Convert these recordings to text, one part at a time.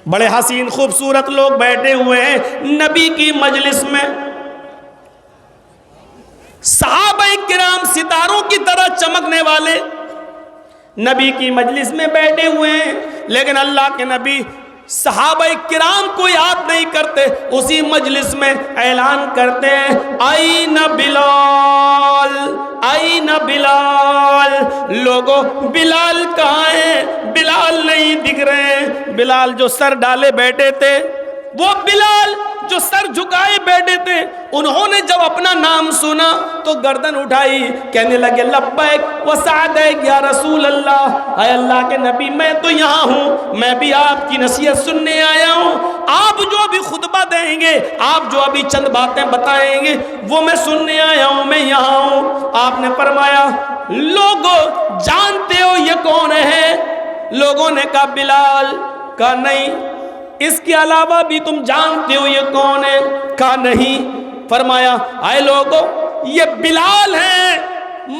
بڑے حسین خوبصورت لوگ بیٹھے ہوئے ہیں نبی کی مجلس میں، صحابہ کرام ستاروں کی طرح چمکنے والے نبی کی مجلس میں بیٹھے ہوئے ہیں، لیکن اللہ کے نبی صحابہ کرام کو یاد نہیں کرتے، اسی مجلس میں اعلان کرتے ہیں آئین بلال، آئین بلال، لوگوں بلال کہاں ہیں؟ بلال نہیں دکھ رہے ہیں۔ بلال جو سر ڈالے بیٹھے تھے، وہ بلال جو سر جھکائے بیٹھے تھے، انہوں نے جب اپنا نام سنا تو گردن اٹھائی، کہنے لگے لبیک و سعدیک یا رسول اللہ، اے اللہ کے نبی میں تو یہاں ہوں، میں بھی آپ کی نصیحت سننے آیا ہوں، آپ جو ابھی خطبہ دیں گے، آپ جو ابھی چند باتیں بتائیں گے وہ میں سننے آیا ہوں، میں یہاں ہوں۔ آپ نے فرمایا لوگوں جانتے ہو یہ کون ہے؟ لوگوں نے کہا بلال۔ کہا نہیں، اس کے علاوہ بھی تم جانتے ہو یہ کون ہے؟ کہا نہیں۔ فرمایا اے لوگوں یہ بلال ہیں،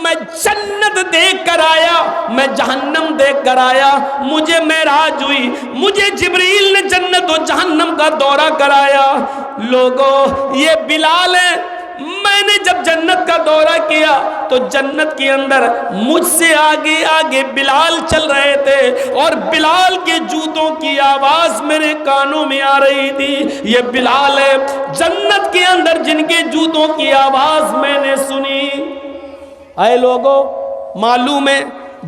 میں جنت دیکھ کر آیا، میں جہنم دیکھ کر آیا، مجھے معراج ہوئی، مجھے جبریل نے جنت و جہنم کا دورہ کرایا۔ لوگوں یہ بلال ہیں، میں نے جب جنت کا دورہ کیا تو جنت کے اندر مجھ سے آگے آگے بلال چل رہے تھے، اور بلال کے جوتوں کی آواز میرے کانوں میں آ رہی تھی۔ یہ بلال ہے جنت کے اندر جن کے جوتوں کی آواز میں نے سنی۔ اے لوگوں معلوم ہے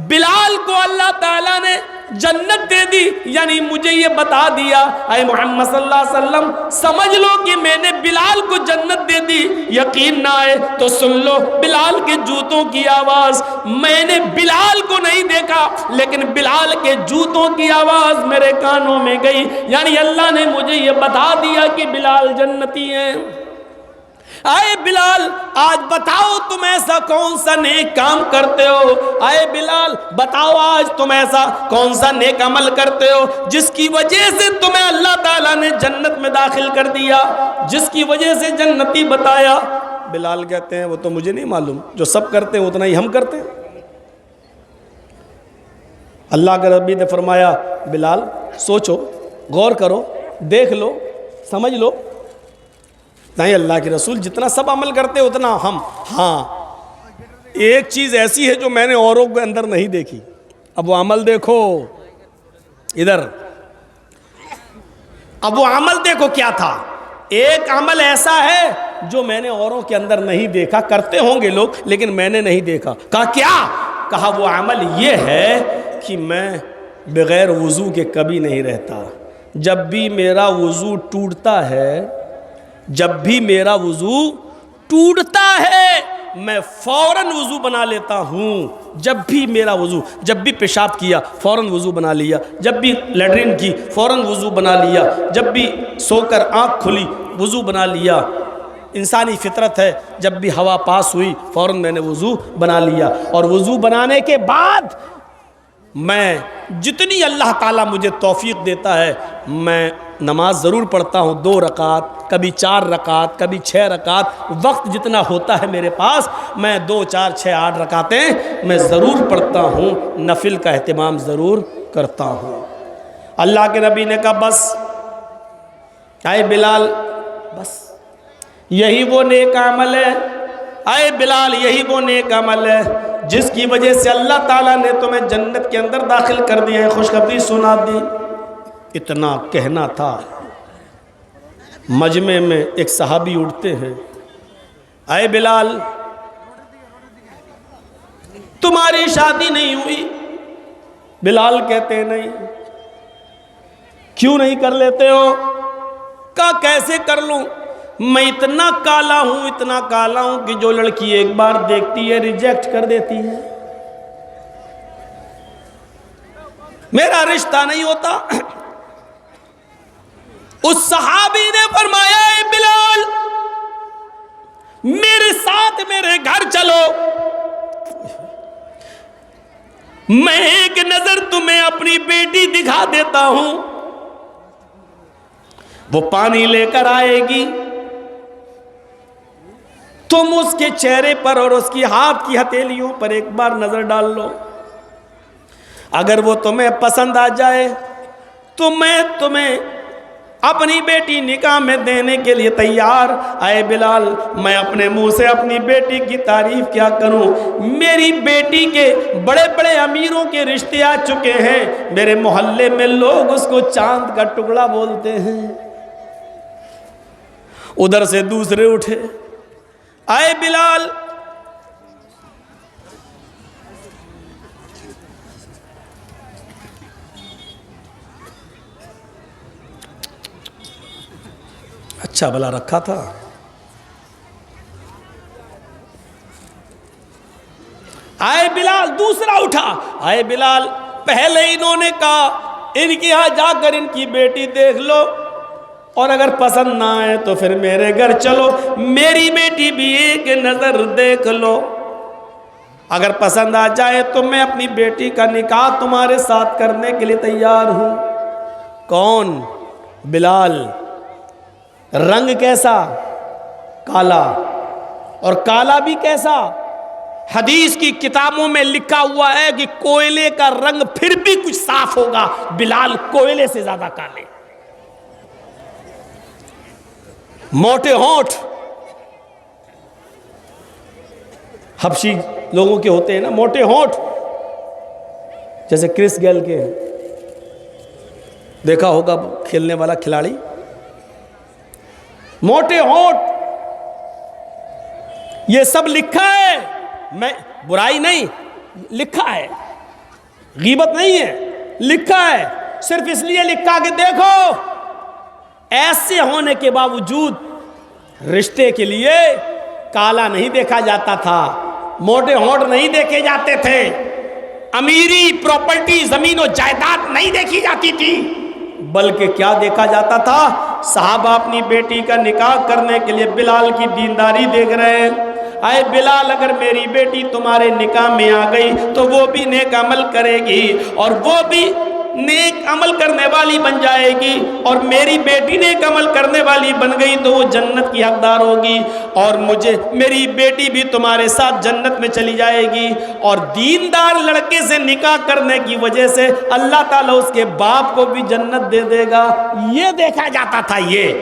بلال کو اللہ تعالیٰ نے جنت دے دی، یعنی مجھے یہ بتا دیا اے محمد صلی اللہ علیہ وسلم سمجھ لو کہ میں نے بلال کو جنت دے دی۔ یقین نہ آئے تو سن لو بلال کے جوتوں کی آواز، میں نے بلال کو نہیں دیکھا لیکن بلال کے جوتوں کی آواز میرے کانوں میں گئی، یعنی اللہ نے مجھے یہ بتا دیا کہ بلال جنتی ہیں۔ اے بلال آج بتاؤ تم ایسا کون سا نیک کام کرتے ہو؟ اے بلال بتاؤ آج تم ایسا کون سا نیک عمل کرتے ہو جس کی وجہ سے تمہیں اللہ تعالیٰ نے جنت میں داخل کر دیا، جس کی وجہ سے جنتی بتایا؟ بلال کہتے ہیں وہ تو مجھے نہیں معلوم، جو سب کرتے ہیں اتنا ہی ہم کرتے ہیں۔ اللہ کے نبی نے فرمایا بلال سوچو، غور کرو، دیکھ لو، سمجھ لو۔ نہیں اللہ کے رسول جتنا سب عمل کرتے اتنا ہم، ہاں ایک چیز ایسی ہے جو میں نے اوروں کے اندر نہیں دیکھی۔ اب وہ عمل دیکھو ادھر، اب وہ عمل دیکھو کیا تھا۔ ایک عمل ایسا ہے جو میں نے اوروں کے اندر نہیں دیکھا، کرتے ہوں گے لوگ لیکن میں نے نہیں دیکھا۔ کہا کیا؟ کہا وہ عمل یہ ہے کہ میں بغیر وضو کے کبھی نہیں رہتا، جب بھی میرا وضو ٹوٹتا ہے، جب بھی میرا وضو ٹوٹتا ہے میں فوراً وضو بنا لیتا ہوں۔ جب بھی میرا وضو، جب بھی پیشاب کیا فوراً وضو بنا لیا، جب بھی لیٹرین کی فوراً وضو بنا لیا، جب بھی سو کر آنکھ کھلی وضو بنا لیا۔ انسانی فطرت ہے، جب بھی ہوا پاس ہوئی فوراً میں نے وضو بنا لیا، اور وضو بنانے کے بعد میں جتنی اللہ تعالیٰ مجھے توفیق دیتا ہے میں نماز ضرور پڑھتا ہوں، 2 رکعت، کبھی 4 رکعت، کبھی 6 رکعت، وقت جتنا ہوتا ہے میرے پاس میں 2 4 6 8 رکعتیں میں ضرور پڑھتا ہوں، نفل کا اہتمام ضرور کرتا ہوں۔ اللہ کے نبی نے کہا بس اے بلال، بس یہی وہ نیک عمل ہے، اے بلال یہی وہ نیک عمل ہے جس کی وجہ سے اللہ تعالیٰ نے تمہیں جنت کے اندر داخل کر دیا ہے، خوشخبری سنا دی۔ اتنا کہنا تھا، مجمع میں ایک صحابی اٹھتے ہیں، اے بلال تمہاری شادی نہیں ہوئی؟ بلال کہتے ہیں نہیں۔ کیوں نہیں کر لیتے ہو؟ کہا کیسے کر لوں، میں اتنا کالا ہوں، اتنا کالا ہوں کہ جو لڑکی ایک بار دیکھتی ہے ریجیکٹ کر دیتی ہے، میرا رشتہ نہیں ہوتا۔ اس صحابی نے فرمایا اے بلال میرے ساتھ میرے گھر چلو، میں ایک نظر تمہیں اپنی بیٹی دکھا دیتا ہوں۔ وہ پانی لے کر آئے گی، تم اس کے چہرے پر اور اس کی ہاتھ کی ہتھیلیوں پر ایک بار نظر ڈال لو، اگر وہ تمہیں پسند آ جائے تو میں تمہیں اپنی بیٹی نکاح میں دینے کے لیے تیار. اے بلال میں اپنے منہ سے اپنی بیٹی کی تعریف کیا کروں, میری بیٹی کے بڑے بڑے امیروں کے رشتے آ چکے ہیں, میرے محلے میں لوگ اس کو چاند کا ٹکڑا بولتے ہیں. ادھر سے دوسرے اٹھے, اے بلال اچھا بھلا رکھا تھا. آئے بلال دوسرا اٹھا, آئے بلال پہلے انہوں نے کہا ان کی یہاں جا کر ان کی بیٹی دیکھ لو, اور اگر پسند نہ آئے تو پھر میرے گھر چلو, میری بیٹی بھی ایک نظر دیکھ لو, اگر پسند آ جائے تو میں اپنی بیٹی کا نکاح تمہارے ساتھ کرنے کے لیے تیار ہوں. کون؟ بلال. رنگ کیسا؟ کالا. اور کالا بھی کیسا؟ حدیث کی کتابوں میں لکھا ہوا ہے کہ کوئلے کا رنگ پھر بھی کچھ صاف ہوگا, بلال کوئلے سے زیادہ کالے. موٹے ہونٹ حبشی لوگوں کے ہوتے ہیں نا, موٹے ہونٹ, جیسے کرس گیل کے, دیکھا ہوگا کھیلنے والا کھلاڑی, موٹے ہونٹ. یہ سب لکھا ہے, میں برائی نہیں, لکھا ہے, غیبت نہیں ہے, لکھا ہے. صرف اس لیے لکھا کہ دیکھو ایسے ہونے کے باوجود رشتے کے لیے کالا نہیں دیکھا جاتا تھا, موٹے ہونٹ نہیں دیکھے جاتے تھے, امیری پراپرٹی زمین و جائیداد نہیں دیکھی جاتی تھی, بلکہ کیا دیکھا جاتا تھا؟ صحابہ اپنی بیٹی کا نکاح کرنے کے لیے بلال کی دینداری دیکھ رہے ہیں. اے بلال اگر میری بیٹی تمہارے نکاح میں آ گئی تو وہ بھی نیک عمل کرے گی, اور وہ بھی نیک عمل کرنے والی بن جائے گی, اور میری بیٹی نیک عمل کرنے والی بن گئی تو وہ جنت کی حقدار ہوگی, اور مجھے میری بیٹی بھی تمہارے ساتھ جنت میں چلی جائے گی. اور دیندار لڑکے سے نکاح کرنے کی وجہ سے اللہ تعالیٰ اس کے باپ کو بھی جنت دے دے گا. یہ دیکھا جاتا تھا. یہ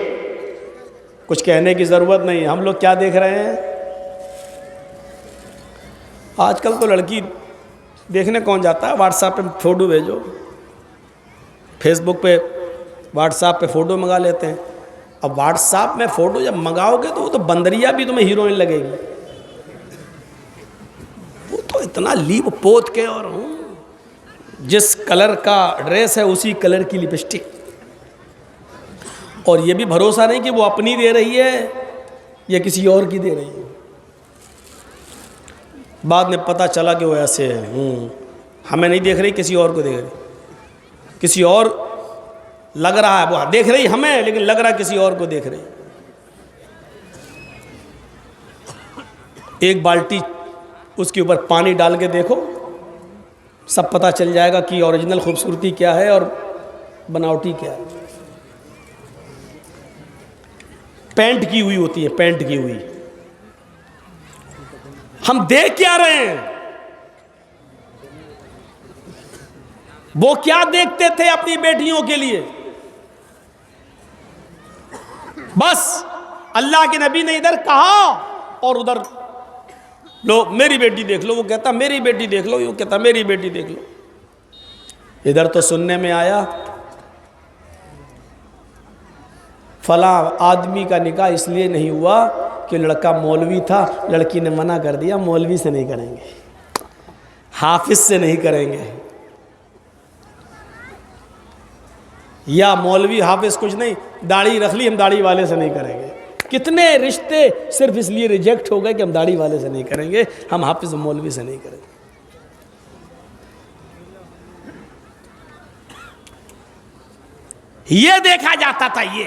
کچھ کہنے کی ضرورت نہیں. ہم لوگ کیا دیکھ رہے ہیں آج کل؟ تو لڑکی دیکھنے کون جاتا ہے؟ واٹس ایپ پہ فوٹو بھیجو, فیس بک پہ واٹس ایپ پہ فوٹو منگا لیتے ہیں. اب واٹس ایپ میں فوٹو جب منگاؤ گے تو وہ تو بندریا بھی تمہیں ہیروئن لگے گی, وہ تو اتنا لیپ پوت کے, اور جس کلر کا ڈریس ہے اسی کلر کی لپسٹک, اور یہ بھی بھروسہ نہیں کہ وہ اپنی دے رہی ہے یا کسی اور کی دے رہی ہے. بعد میں پتہ چلا کہ وہ ایسے ہے, ہمیں نہیں دیکھ رہی, کسی اور کو دیکھ رہی, کسی اور لگ رہا ہے, وہ دیکھ رہی ہمیں لیکن لگ رہا ہے کسی اور کو دیکھ رہی. ایک بالٹی اس کے اوپر پانی ڈال کے دیکھو, سب پتہ چل جائے گا کہ اوریجنل خوبصورتی کیا ہے اور بناوٹی کیا ہے. پینٹ کی ہوئی ہوتی ہے, پینٹ کی ہوئی. ہم دیکھ کیا رہے ہیں؟ وہ کیا دیکھتے تھے اپنی بیٹیوں کے لیے؟ بس اللہ کے نبی نے ادھر کہا اور ادھر لو میری بیٹی دیکھ لو, وہ کہتا میری بیٹی دیکھ لو, وہ کہتا میری بیٹی دیکھ لو. ادھر تو سننے میں آیا فلاں آدمی کا نکاح اس لیے نہیں ہوا کہ لڑکا مولوی تھا, لڑکی نے منع کر دیا, مولوی سے نہیں کریں گے, حافظ سے نہیں کریں گے, یا مولوی حافظ کچھ نہیں, داڑھی رکھ لی ہم داڑھی والے سے نہیں کریں گے. کتنے رشتے صرف اس لیے ریجیکٹ ہو گئے کہ ہم داڑھی والے سے نہیں کریں گے, ہم حافظ مولوی سے نہیں کریں گے. یہ دیکھا جاتا تھا. یہ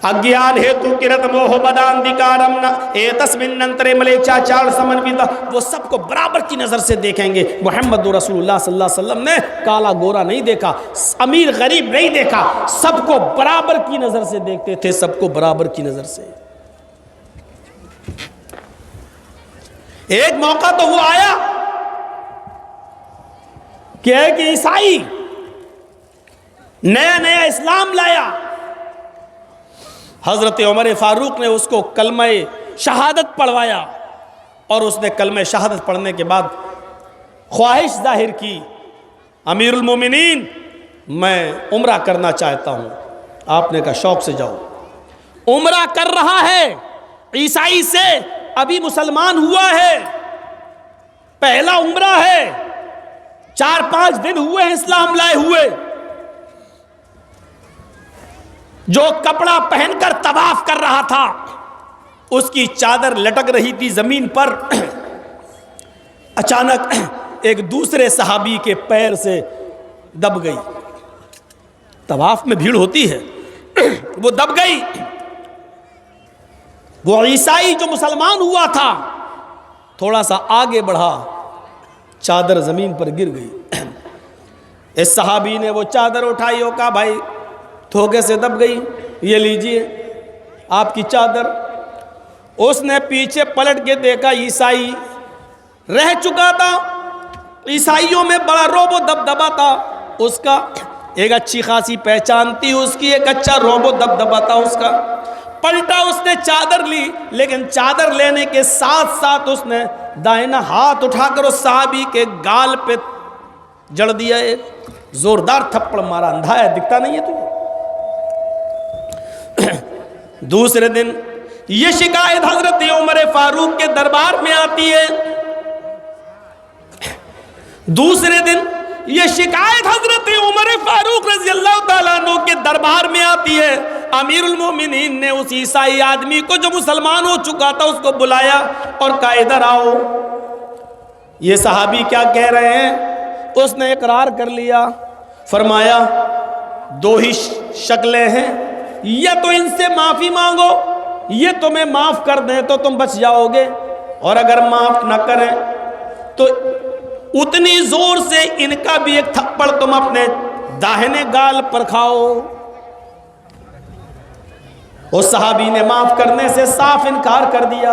اگیان ہیتو کرت موہ بدان دکارم اے تسمن ننترے ملیچا چار سمن بیتا, وہ سب کو برابر کی نظر سے دیکھیں گے. محمد رسول اللہ صلی اللہ علیہ وسلم نے کالا گورا نہیں دیکھا, امیر غریب نہیں دیکھا, سب کو برابر کی نظر سے دیکھتے تھے, سب کو برابر کی نظر سے. ایک موقع تو وہ آیا کہ عیسائی نیا نیا اسلام لایا. حضرت عمر فاروق نے اس کو کلمہ شہادت پڑھوایا اور اس نے کلمہ شہادت پڑھنے کے بعد خواہش ظاہر کی, امیر المومنین میں عمرہ کرنا چاہتا ہوں. آپ نے کہا شوق سے جاؤ. عمرہ کر رہا ہے, عیسائی سے ابھی مسلمان ہوا ہے, پہلا عمرہ ہے, 4-5 دن ہوئے ہیں اسلام لائے ہوئے. جو کپڑا پہن کر طواف کر رہا تھا اس کی چادر لٹک رہی تھی زمین پر. اچانک ایک دوسرے صحابی کے پیر سے دب گئی. طواف میں بھیڑ ہوتی ہے, وہ دب گئی. وہ عیسائی جو مسلمان ہوا تھا تھوڑا سا آگے بڑھا, چادر زمین پر گر گئی. اس صحابی نے وہ چادر اٹھائی اور کہا بھائی دھوکے سے دب گئی, یہ لیجئے آپ کی چادر. اس نے پیچھے پلٹ کے دیکھا, عیسائی رہ چکا تھا. عیسائیوں میں بڑا روب و دبدبا تھا اس کا, ایک اچھی خاصی پہچان تھی اس کی, ایک اچھا روب و دبدبا تھا اس کا. پلٹا, اس نے چادر لی, لیکن چادر لینے کے ساتھ ساتھ اس نے دائنا ہاتھ اٹھا کر اس صحابی کے گال پہ جڑ دیا, ایک زوردار تھپڑ مارا. اندھا ہے, دکھتا نہیں ہے تجھے؟ دوسرے دن یہ شکایت حضرت عمر فاروق کے دربار میں آتی ہے. دوسرے دن یہ شکایت حضرت عمر فاروق رضی اللہ تعالیٰ عنہ کے دربار میں آتی ہے. امیر المومنین نے اس عیسائی آدمی کو جو مسلمان ہو چکا تھا اس کو بلایا اور کہا ادھر آؤ, یہ صحابی کیا کہہ رہے ہیں. اس نے اقرار کر لیا. فرمایا دو ہی شکلیں ہیں, یا تو ان سے معافی مانگو, یہ تمہیں معاف کر دیں تو تم بچ جاؤ گے, اور اگر معاف نہ کریں تو اتنی زور سے ان کا بھی ایک تھپڑ تم اپنے داہنے گال پر کھاؤ. اس صحابی نے معاف کرنے سے صاف انکار کر دیا,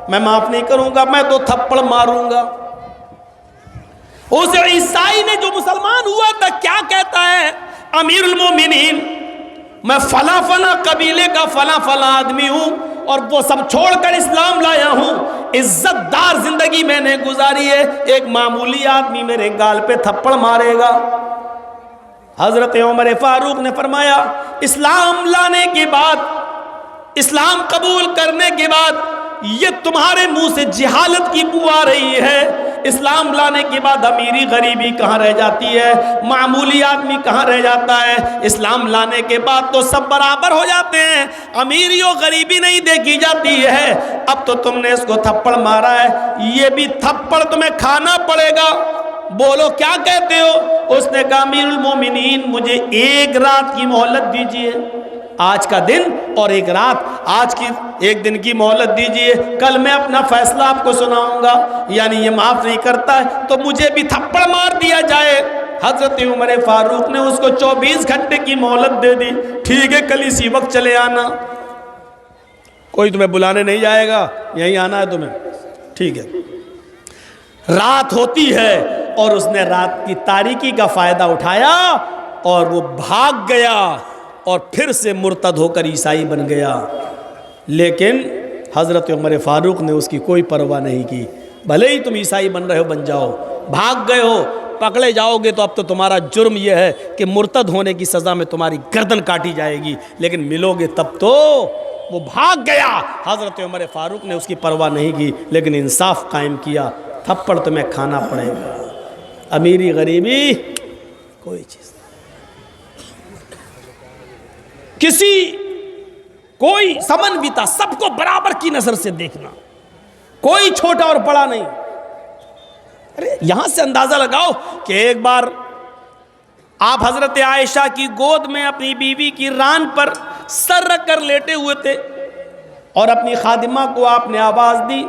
میں معاف نہیں کروں گا, میں تو تھپڑ ماروں گا. اس عیسائی نے جو مسلمان ہوا تھا کیا کہتا ہے, امیر المومنین میں فلاں فلاں قبیلے کا فلاں فلاں آدمی ہوں اور وہ سب چھوڑ کر اسلام لایا ہوں, عزت دار زندگی میں نے گزاری ہے, ایک معمولی آدمی میرے گال پہ تھپڑ مارے گا. حضرت عمر فاروق نے فرمایا اسلام لانے کے بعد, اسلام قبول کرنے کے بعد یہ تمہارے منہ سے جہالت کی بو آ رہی ہے. اسلام لانے کے بعد امیری غریبی کہاں رہ جاتی ہے, معمولی آدمی کہاں رہ جاتا ہے. اسلام لانے کے بعد تو سب برابر ہو جاتے ہیں, امیری و غریبی نہیں دیکھی جاتی ہے. اب تو تم نے اس کو تھپڑ مارا ہے, یہ بھی تھپڑ تمہیں کھانا پڑے گا. بولو کیا کہتے ہو؟ اس نے کہا امیر المومنین مجھے 1 رات کی مہلت دیجئے, آج کا دن اور 1 رات, آج کی 1 دن کی مہلت دیجئے, کل میں اپنا فیصلہ آپ کو سناؤں گا. یعنی یہ معاف نہیں کرتا ہے تو مجھے بھی تھپڑ مار دیا جائے. حضرت عمر فاروق نے اس کو 24 گھنٹے کی مہلت دے دی. ٹھیک ہے کل اسی وقت چلے آنا, کوئی تمہیں بلانے نہیں جائے گا, یہیں آنا ہے تمہیں, ٹھیک ہے. رات ہوتی ہے اور اس نے رات کی تاریکی کا فائدہ اٹھایا اور وہ بھاگ گیا اور پھر سے مرتد ہو کر عیسائی بن گیا. لیکن حضرت عمر فاروق نے اس کی کوئی پرواہ نہیں کی. بھلے ہی تم عیسائی بن رہے ہو بن جاؤ, بھاگ گئے ہو, پکڑے جاؤ گے تو اب تو تمہارا جرم یہ ہے کہ مرتد ہونے کی سزا میں تمہاری گردن کاٹی جائے گی, لیکن ملو گے تب تو. وہ بھاگ گیا. حضرت عمر فاروق نے اس کی پرواہ نہیں کی لیکن انصاف قائم کیا. تھپڑ تمہیں کھانا پڑے گا, امیری غریبی کوئی چیز نہیں. کسی کوئی سمن بھی تھا, سب کو برابر کی نظر سے دیکھنا, کوئی چھوٹا اور بڑا نہیں. ارے یہاں سے اندازہ لگاؤ کہ ایک بار آپ حضرت عائشہ کی گود میں اپنی بیوی کی ران پر سر رکھ کر لیٹے ہوئے تھے اور اپنی خادمہ کو آپ نے آواز دی.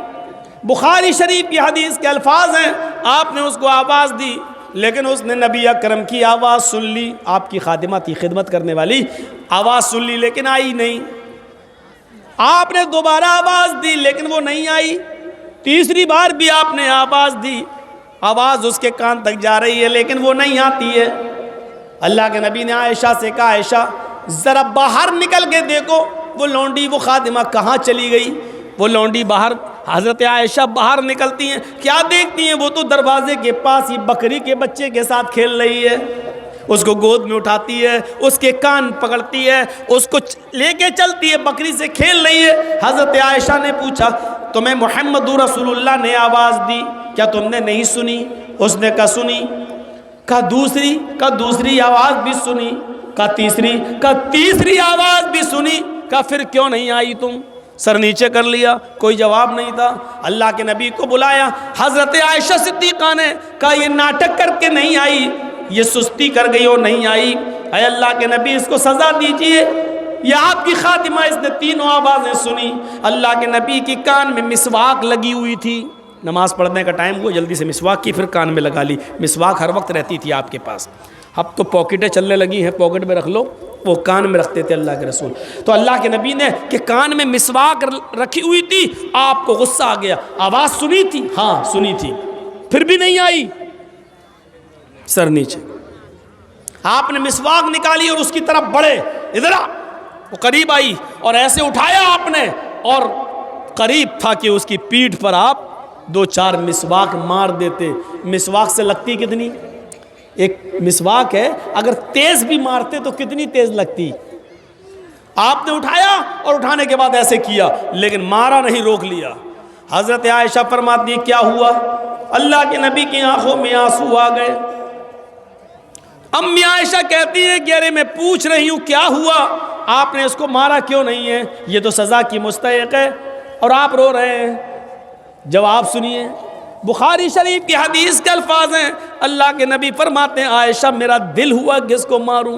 بخاری شریف کی حدیث کے الفاظ ہیں, آپ نے اس کو آواز دی لیکن اس نے نبی اکرم کی آواز سن لی. آپ کی خادمہ تھی خدمت کرنے والی, آواز سن لی لیکن آئی نہیں. آپ نے دوبارہ آواز دی لیکن وہ نہیں آئی. تیسری بار بھی آپ نے آواز دی, آواز اس کے کان تک جا رہی ہے لیکن وہ نہیں آتی ہے. اللہ کے نبی نے عائشہ سے کہا عائشہ ذرا باہر نکل کے دیکھو وہ لونڈی وہ خادمہ کہاں چلی گئی. وہ لونڈی باہر، حضرت عائشہ باہر نکلتی ہیں، کیا دیکھتی ہیں؟ وہ تو دروازے کے پاس ہی بکری کے بچے کے ساتھ کھیل رہی ہے. اس کو گود میں اٹھاتی ہے، اس کے کان پکڑتی ہے، اس کو لے کے چلتی ہے، بکری سے کھیل رہی ہے. حضرت عائشہ نے پوچھا تمہیں محمد رسول اللہ نے آواز دی، کیا تم نے نہیں سنی؟ اس نے کہا سنی. کہا دوسری؟ کہا دوسری آواز بھی سنی. کہا تیسری؟ کہا تیسری آواز بھی سنی. کہا پھر کیوں نہیں آئی تم؟ سر نیچے کر لیا، کوئی جواب نہیں تھا. اللہ کے نبی کو بلایا. حضرت عائشہ صدیقہ نے کہا یہ ناٹک کر کے نہیں آئی، یہ سستی کر گئی اور نہیں آئی. اے اللہ کے نبی اس کو سزا دیجئے، یہ آپ کی خادمہ، اس نے تینوں آوازیں سنی. اللہ کے نبی کی کان میں مسواک لگی ہوئی تھی. نماز پڑھنے کا ٹائم ہوا، جلدی سے مسواک کی، پھر کان میں لگا لی. مسواک ہر وقت رہتی تھی آپ کے پاس. اب تو پاکٹیں چلنے لگی ہیں، پاکٹ میں رکھ لو، وہ کان میں رکھتے تھے اللہ کے رسول. تو اللہ کے نبی نے کہ کان میں مسواک رکھی ہوئی تھی، آپ کو غصہ آ گیا. آواز سنی تھی؟ ہاں سنی تھی. پھر بھی نہیں آئی، سر نیچے. آپ نے مسواک نکالی اور اس کی طرف بڑھے، ادھر آ. وہ قریب آئی اور ایسے اٹھایا آپ نے، اور قریب تھا کہ اس کی پیٹھ پر آپ 2-4 مسواک مار دیتے. مسواک سے لگتی کتنی؟ ایک مسواک ہے، اگر تیز بھی مارتے تو کتنی تیز لگتی. آپ نے اٹھایا اور اٹھانے کے بعد ایسے کیا، لیکن مارا نہیں، روک لیا. حضرت عائشہ فرماتی کیا ہوا؟ اللہ کے نبی کی آنکھوں میں آنسو آ گئے. امی عائشہ کہتی ہے کہ ارے میں پوچھ رہی ہوں کیا ہوا، آپ نے اس کو مارا کیوں نہیں ہے؟ یہ تو سزا کی مستحق ہے اور آپ رو رہے ہیں. جواب سنیے، بخاری شریف کی حدیث کے الفاظ ہیں. اللہ کے نبی فرماتے ہیں عائشہ میرا دل ہوا کہ اس کو ماروں،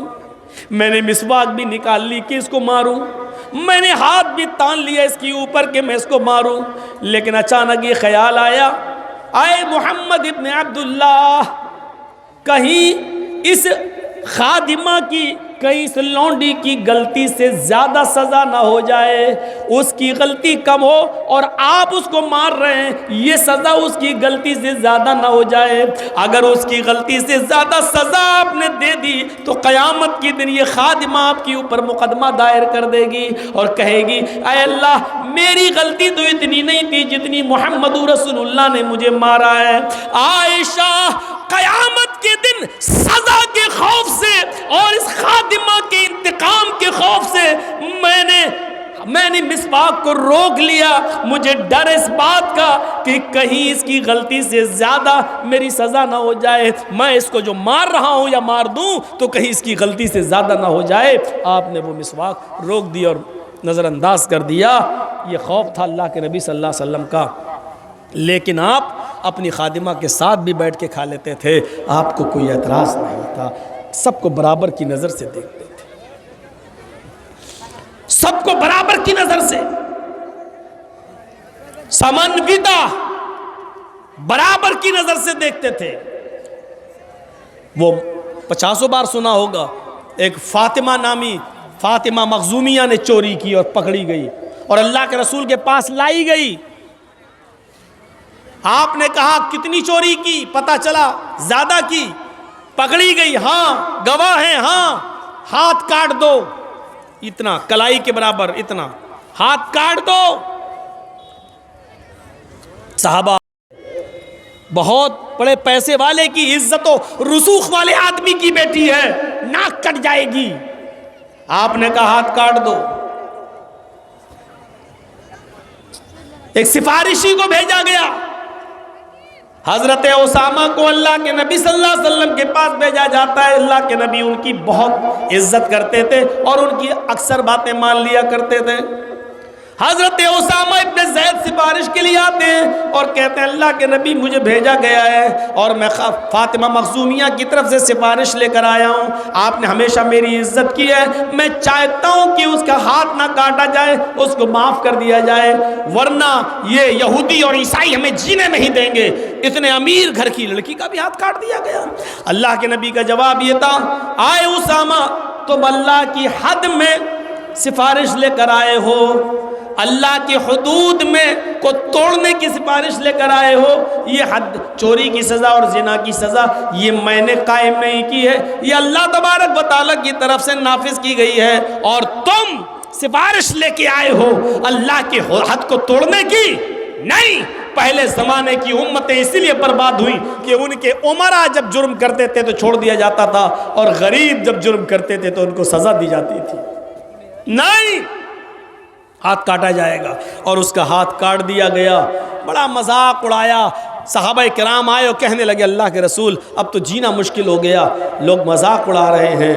میں نے مسواک بھی نکال لی کہ اس کو ماروں، میں نے ہاتھ بھی تان لیا اس کے اوپر کہ میں اس کو ماروں. لیکن اچانک یہ خیال آیا، آئے محمد ابن عبداللہ، کہیں اس خادمہ کی، کہیں اس لونڈی کی غلطی سے زیادہ سزا نہ ہو جائے، اس کی غلطی کم ہو اور آپ اس کو مار رہے ہیں، یہ سزا اس کی غلطی سے زیادہ نہ ہو جائے. اگر اس کی غلطی سے زیادہ سزا آپ نے دے دی تو قیامت کے دن یہ خادمہ آپ کے اوپر مقدمہ دائر کر دے گی اور کہے گی اے اللہ میری غلطی تو اتنی نہیں تھی جتنی محمد رسول اللہ نے مجھے مارا ہے. عائشہ قیامت کے دن سزا کے خوف سے اور اس خادمہ کے انتقام کے خوف سے میں نے مسواک کو روک لیا. مجھے ڈر اس بات کا کہ کہیں اس کی غلطی سے زیادہ میری سزا نہ ہو جائے، میں اس کو جو مار رہا ہوں یا مار دوں تو کہیں اس کی غلطی سے زیادہ نہ ہو جائے. آپ نے وہ مسواک روک دیا اور نظر انداز کر دیا. یہ خوف تھا اللہ کے نبی صلی اللہ علیہ وسلم کا. لیکن آپ اپنی خادمہ کے ساتھ بھی بیٹھ کے کھا لیتے تھے، آپ کو کوئی اعتراض نہیں تھا. سب کو برابر کی نظر سے دیکھتے تھے، سب کو برابر کی نظر سے، سمنویتا، برابر کی نظر سے دیکھتے تھے. وہ 50 بار سنا ہوگا، ایک فاطمہ نامی، فاطمہ مخزومیہ نے چوری کی اور پکڑی گئی اور اللہ کے رسول کے پاس لائی گئی. آپ نے کہا کتنی چوری کی؟ پتہ چلا زیادہ کی. پکڑی گئی، ہاں گواہ ہیں، ہاں ہاتھ کاٹ دو، اتنا کلائی کے برابر، اتنا ہاتھ کاٹ دو. صحابہ بہت بڑے پیسے والے کی، عزت و رسوخ والے آدمی کی بیٹی ہے، ناک کٹ جائے گی. آپ نے کہا ہاتھ کاٹ دو. ایک سفارشی کو بھیجا گیا، حضرت اسامہ کو اللہ کے نبی صلی اللہ علیہ وسلم کے پاس بھیجا جاتا ہے. اللہ کے نبی ان کی بہت عزت کرتے تھے اور ان کی اکثر باتیں مان لیا کرتے تھے. حضرت اسامہ ابن زید سفارش کے لیے آتے ہیں اور کہتے ہیں اللہ کے نبی مجھے بھیجا گیا ہے اور میں فاطمہ مخزومیہ کی طرف سے سفارش لے کر آیا ہوں. آپ نے ہمیشہ میری عزت کی ہے، میں چاہتا ہوں کہ اس کا ہاتھ نہ کاٹا جائے، اس کو معاف کر دیا جائے، ورنہ یہ یہودی اور عیسائی ہمیں جینے نہیں دیں گے. اتنے امیر گھر کی لڑکی کا بھی ہاتھ کاٹ دیا گیا. اللہ کے نبی کا جواب یہ تھا آئے اسامہ تم اللہ کی حد میں سفارش لے کر آئے ہو، اللہ کی حدود میں کو توڑنے کی سفارش لے کر آئے ہو، یہ حد چوری کی سزا اور زنا کی سزا یہ میں نے قائم نہیں کی ہے، یہ اللہ تبارک و تعالیٰ کی طرف سے نافذ کی گئی ہے، اور تم سفارش لے کے آئے ہو اللہ کے حد کو توڑنے کی؟ نہیں۔ پہلے زمانے کی امتیں اسی لیے برباد ہوئی کہ ان کے امراء جب جرم کرتے تھے تو چھوڑ دیا جاتا تھا، اور غریب جب جرم کرتے تھے تو ان کو سزا دی جاتی تھی۔ نہیں، ہاتھ کاٹا جائے گا، اور اس کا ہاتھ کاٹ دیا گیا۔ بڑا مذاق اڑایا، صحابہ کرام آئے اور کہنے لگے اللہ کے رسول اب تو جینا مشکل ہو گیا، لوگ مذاق اڑا رہے ہیں،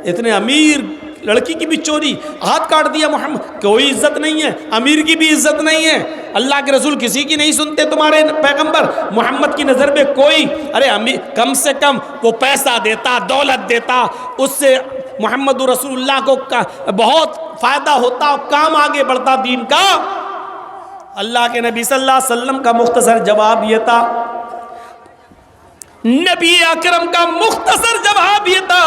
اتنے امیر لڑکی کی بھی چوری، ہاتھ کاٹ دیا محمد، کوئی عزت نہیں ہے، امیر کی بھی عزت نہیں ہے، اللہ کے رسول کسی کی نہیں سنتے تمہارے پیغمبر محمد کی نظر میں کوئی، ارے امیر کم سے کم وہ پیسہ دیتا، دولت دیتا، اس سے محمد رسول اللہ کو بہت فائدہ ہوتا، کام آگے بڑھتا دین کا۔ اللہ کے نبی صلی اللہ علیہ وسلم کا مختصر جواب یہ تھا، نبی اکرم کا مختصر جواب یہ تھا،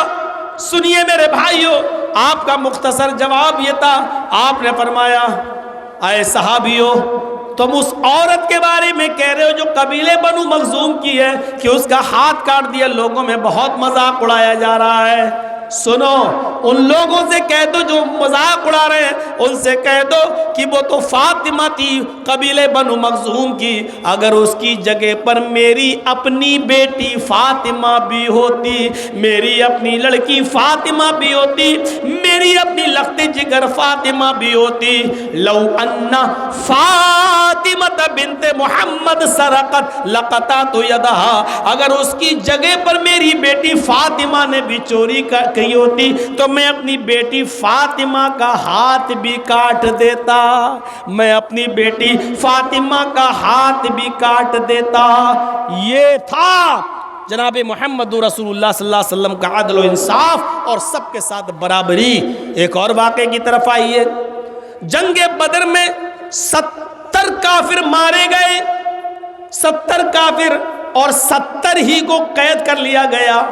سنیے میرے بھائیوں، آپ کا مختصر جواب یہ تھا، آپ نے فرمایا اے صحابیوں تم اس عورت کے بارے میں کہہ رہے ہو جو قبیلے بنو مخزوم کی ہے کہ اس کا ہاتھ کاٹ دیا، لوگوں میں بہت مذاق اڑایا جا رہا ہے، سنو ان لوگوں سے کہہ دو جو مذاق اڑا رہے ہیں، ان سے کہہ دو کہ وہ تو فاطمہ تھی قبیلے بنو مخزوم کی، اگر اس کی جگہ پر میری اپنی بیٹی فاطمہ بھی ہوتی، میری اپنی لڑکی فاطمہ بھی ہوتی، میری اپنی لخت جگر فاطمہ بھی ہوتی، لو ان فاطمہ بنت محمد سرقت لقطعت یدہا، اگر اس کی جگہ پر میری بیٹی فاطمہ نے بھی چوری کی ہوتی تو میں اپنی بیٹی فاطمہ کا ہاتھ بھی کاٹ دیتا، میں اپنی بیٹی فاطمہ کا ہاتھ بھی کاٹ دیتا۔ یہ تھا جناب محمد رسول اللہ صلی اللہ علیہ وسلم کا عدل و انصاف اور سب کے ساتھ برابری۔ ایک اور واقعے کی طرف آئیے، جنگ بدر میں 70 کافر مارے گئے، 70 کافر، اور 70 ہی کو قید کر لیا گیا۔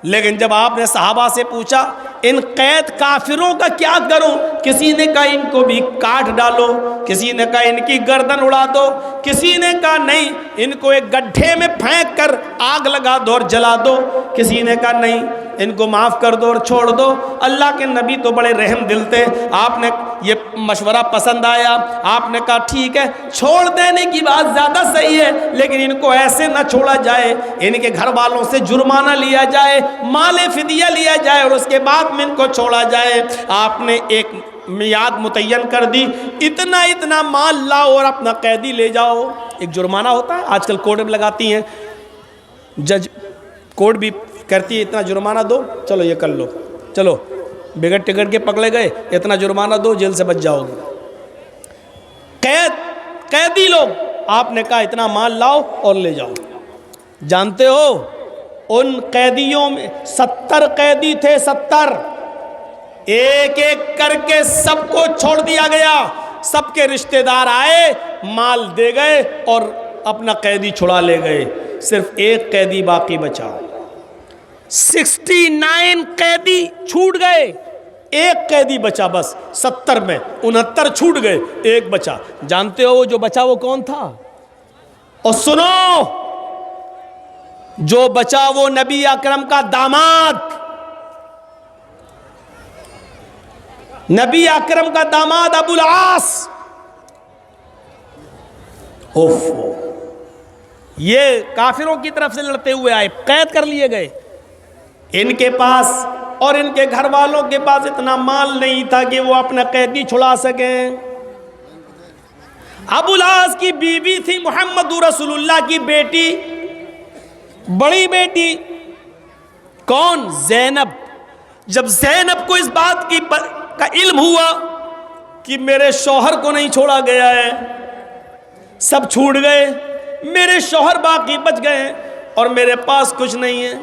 لیکن جب آپ نے صحابہ سے پوچھا ان قید کافروں کا کیا کروں، کسی نے کہا ان کو بھی کاٹ ڈالو، کسی نے کہا ان کی گردن اڑا دو، کسی نے کہا نہیں ان کو ایک گڈھے میں پھینک کر آگ لگا دو اور جلا دو، کسی نے کہا نہیں ان کو معاف کر دو اور چھوڑ دو۔ اللہ کے نبی تو بڑے رحم دل تھے، آپ نے یہ مشورہ پسند آیا، آپ نے کہا ٹھیک ہے چھوڑ دینے کی بات زیادہ صحیح ہے، لیکن ان کو ایسے نہ چھوڑا جائے، ان کے گھر والوں سے جرمانہ لیا جائے، مال فدیہ لیا جائے اور اس کے بعد میں ان کو چھوڑا جائے۔ آپ نے ایک میعاد متعین کر دی، اتنا مال لاؤ اور اپنا قیدی لے جاؤ۔ ایک جرمانہ ہوتا ہے، آج کل کورٹ میں لگاتی ہیں، جج کورٹ بھی کرتی ہے اتنا جرمانہ دو، چلو یہ کر لو، چلو بغیر ٹکٹ کے پکڑے گئے اتنا جرمانہ دو جیل سے بچ جاؤ گے۔ قیدی لوگ، آپ نے کہا اتنا مال لاؤ اور لے جاؤ۔ جانتے ہو ان قیدیوں میں 70 قیدی تھے، 70، ایک ایک کر کے سب کو چھوڑ دیا گیا، سب کے رشتہ دار آئے مال دے گئے اور اپنا قیدی چھڑا لے گئے، صرف ایک قیدی باقی بچا۔ 69 قیدی چھوٹ گئے، ایک قیدی بچا بس، 70 میں 69 چھوٹ گئے، ایک بچا۔ جانتے ہو وہ جو بچا وہ کون تھا؟ اور سنو، جو بچا وہ نبی اکرم کا داماد، نبی اکرم کا داماد ابو العاص۔ یہ کافروں کی طرف سے لڑتے ہوئے آئے، قید کر لیے گئے۔ ان کے پاس اور ان کے گھر والوں کے پاس اتنا مال نہیں تھا کہ وہ اپنا قیدی چھڑا سکیں۔ ابو العاص کی بیوی تھی محمد رسول اللہ کی بیٹی، بڑی بیٹی، کون؟ زینب۔ جب زینب کو اس بات کا علم ہوا کہ میرے شوہر کو نہیں چھوڑا گیا ہے، سب چھوٹ گئے، میرے شوہر باقی بچ گئے اور میرے پاس کچھ نہیں ہے،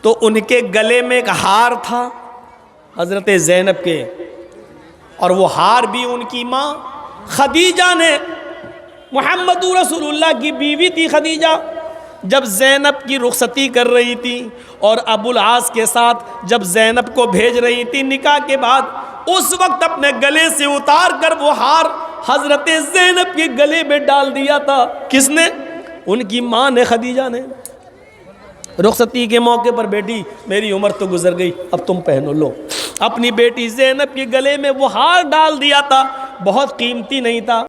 تو ان کے گلے میں ایک ہار تھا حضرت زینب کے، اور وہ ہار بھی ان کی ماں خدیجہ نے، محمد رسول اللہ کی بیوی تھی خدیجہ، جب زینب کی رخصتی کر رہی تھی اور ابو العاص کے ساتھ جب زینب کو بھیج رہی تھی نکاح کے بعد، اس وقت اپنے گلے سے اتار کر وہ ہار حضرت زینب کے گلے میں ڈال دیا تھا. کس نے؟ ان کی ماں نے، خدیجہ نے. رخصتی کے موقع پر بیٹی میری عمر تو گزر گئی، اب تم پہنو لو. اپنی بیٹی زینب کے گلے میں وہ ہار ڈال دیا تھا، بہت قیمتی نہیں تھا.